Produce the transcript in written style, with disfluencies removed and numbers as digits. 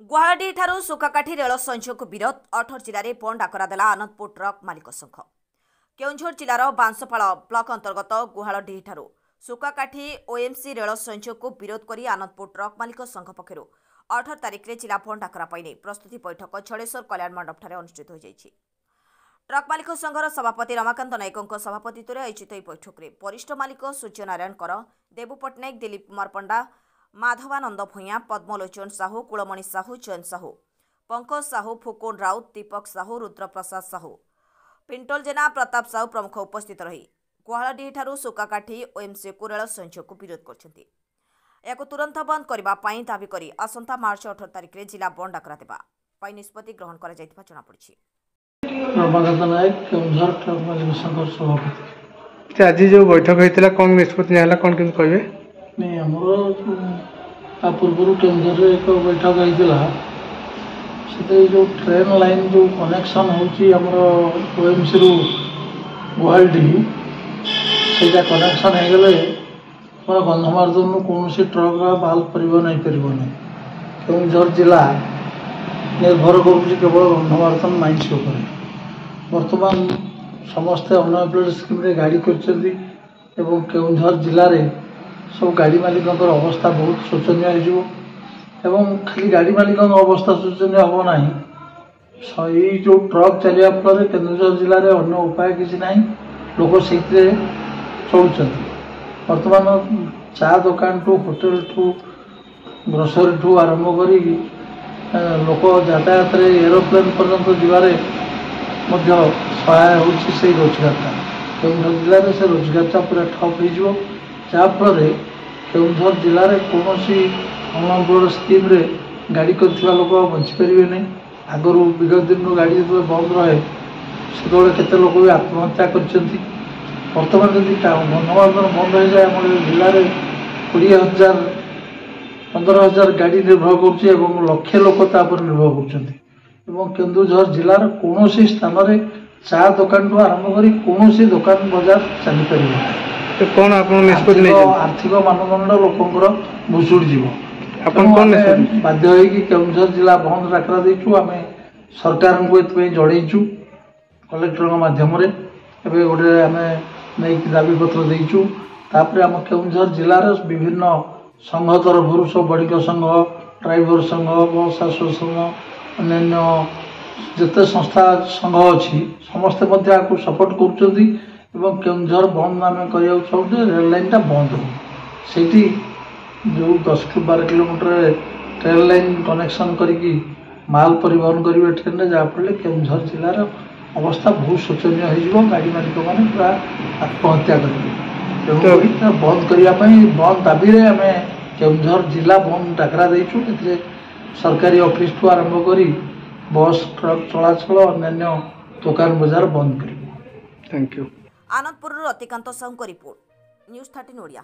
गुवाहाटी ठारू सुकाकाठी रेल संयोग विरोध 18 जिले में बंद डाकरा देला आनंदपुर ट्रक मालिक संघ। केउंझर जिलार बांसपाल ब्लॉक अंतर्गत गुवाहाटी ठारू सुकाकाठी ओएमसी रेल संयोग को विरोध करी आनंदपुर ट्रक मालिक संघ पक्षर 18 तारिख में जिला बंद डाकरा पाई प्रस्तुति बैठक छड़ेश्वर कल्याण मंडप अनुष्ठित हो जाइछि। ट्रक मालिक संघर सभापति रमाकांत नायकों सभापतित्व में आयोजित बैठक में वरिष्ठ मालिक सूर्यनारायण कर, देवू पट्टनायक, दिलीप कुमार पंडा, माधवानंद भूया, पद्मलोचन साहू, कुलमणि साहू, चयन साहू, पंकज साहू, फुकुन राउत, दीपक साहू, रुद्रप्रसाद साहू, पिंटल जेना, प्रताप साहू प्रमुख उपस्थित रही गुवाहाटी ठारू सुकाकाठी ओएमसी को रेल संयोग को विरोध करछन्ति। याको तुरंत बंद करने दाबी करी आसंता मार्च 18 तारिख में जिला बंद डाकरा देबा पाई निष्पत्ति ग्रहण करा जायतिबा जଣା पड़छि। रमाकांत नायक केउंझर ट्रक मालिक संघ सभापति। आज जो बैठक होता कौन निष्पत्ति है कौन केमती कहे नहीं आमर पूर्व केउंझर एक बैठक होता से जो ट्रेन लाइन जो कनेक्शन होएमसी रु गुवाहाटी से कनेक्शन हो गले गंधमार जोन कौन ट्रक माल परिवहन हो पार। केउंझर जिला निर्भर कर केवल गंधमार्दन माइंस बर्तमान समस्ते अनएम्प्लॉयड स्कीम रे गाड़ी कर केउंझर जिले में सब गाड़ी मालिक अवस्था बहुत शोचनीय हो खाली गाड़ी मालिक अवस्था शोचनीय हम ना जो ट्रक चलने फल केन्दुझर जिले में अन्य उपाय किसी ना लोक से चलुं। बर्तमान चा दुकान ठू होटेल ठू ग्रोसरी ठू आरंभ कर लोक यातायात एरोप्लेन पर्यंत जीवारे सहाय हो रोजगारटा केउंझर जिले में से रोजगारटा पूरा ठप हो जाफल केउंझर जिले में कौन अनएम्प्लॉयड स्कीम रे गाड़ी कर लोक बंचीपारे नहीं। आगु विगत दिन गाड़ी जो बंद रहे से केते लोक भी आत्महत्या कर बर्तमान जब गंधमार्दन बंद हो जाए आम जिले में 20,000 15,000 गाड़ी निर्भर कर लक्षे लोक निर्भर कर केन्दुझर जिलार कौन स्थान में चा दुकान ठू आरंभ कर कौन दुकान बजार चली पार कौन आर्थिक मानदंड लोकंर भुशुड़ी जीव बाध्य होगी केउंझर जिला बंद डाकरा देचु आम सरकार को जनईचु कलेक्टर माध्यम गोटे आम नहीं दाबी पत्र देचु। तापर आम केउंझर जिलार विभिन्न संघ तरफ सब बणिक संघ, ड्राइवर संघ, बस आसोसिएसन, अन्य जिते संस्था संघ अच्छी समस्ते सपोर्ट कर केउंझर बंद आम करा चाहूँ रेल लाइन टा बंद हो सेठी जो 10-12 किलोमीटर ट्रेन लाइन कनेक्शन करी माल परिवहन करेंगे ट्रेन में जहाँफल केउंझर जिलार अवस्था बहुत शोचनीय हो गाड़ी मालिक मैंने पूरा आत्महत्या करेंगे बंद करने बंद दाबी आम केउंझर जिला बंद डाकरा देचु। सरकारी ऑफिस ठू आरंभ कर बस ट्रक चलाचल अन्य दुकान बजार बंद कर। Thank you. Anandpur Ratikant Sahu report news 13 Odia.